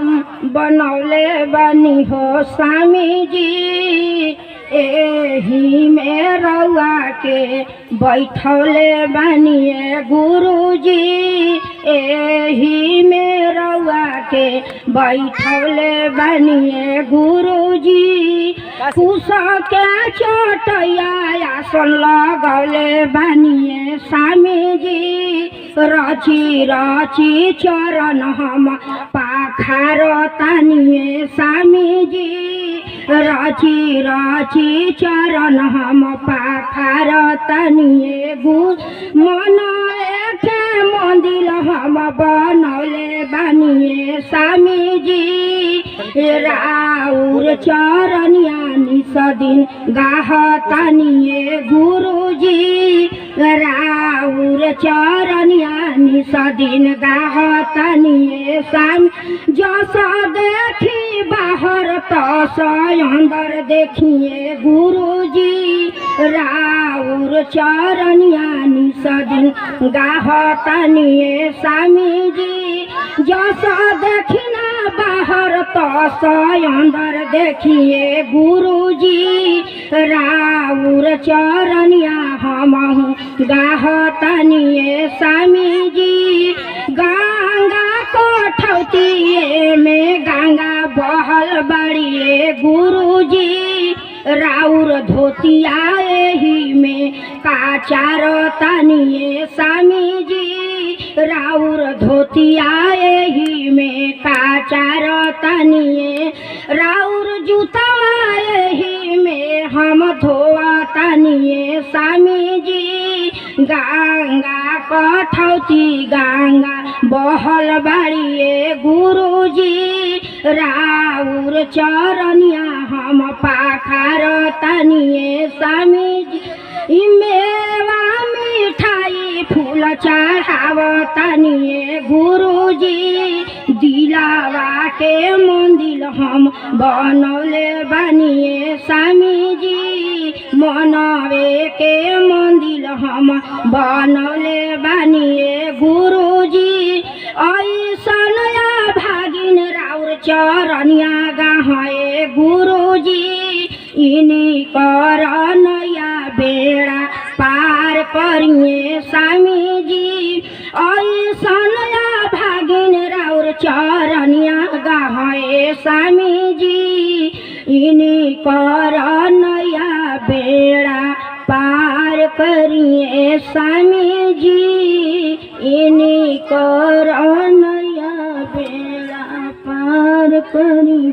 हम बनौले बानी हो स्वामी जी। एही में रउआ के बैठौले बानी गुरु जी। एही में रउआ के बैठौले बानी गुरु जी। कुश के चोटैया आसन लगौले बानी स्वामी जी। रची रची चरण हम पाखार तानिए स्वामी जी। रची रची चरण हम पाखार तानिए मन एके मंदिर हम बनौले बानिए स्वामी जी। राउर चरनिया निसदिन गाह तानिए गुरु जी। राउर चरनिया निसदिन गाह तानिए स्वामी। जस देखी बाहर तस अंदर देखिए गुरु जी। राउर चरनिया निसदिन गाह तानिए स्वामी जी। जस देखिना बाहर तस अंदर देखिए गुरु जी। राउर चरनिया हमहु गाह तानिए स्वामी जी। गंगा कोठौतिए में गंगा बहल बड़िए गुरु जी। राउर धोतिया एही में काचार तानिए स्वामी जी। राउर धोतिया एही में काचार तानिए। राउर जूतवा एही में हम धोआ तानिए स्वामी जी। गंगा कठौती गंगा बहल बाड़िए गुरु जी। राउर चरनिया हम पाखार तानिए स्वामी जी। मेवा मिठाई फूल चढ़ाव तानिए गुरु जी। दिलावा के मंदिर हम बनौले बानिए स्वामी जी। मनवे के मंदिर हम बनौले बानिए गुरु जी। ऐसन भागिन राउर चरनिया गाहे गुरु जी। इनी कर नया बेड़ा पार करिए स्वामी जी। ऐसन भागिन राउर चरनिया गाहे स्वामी जी। इनी कर नया बेड़ा पार करिए स्वामी जी। इनी कर नया बेड़ा पार करिए।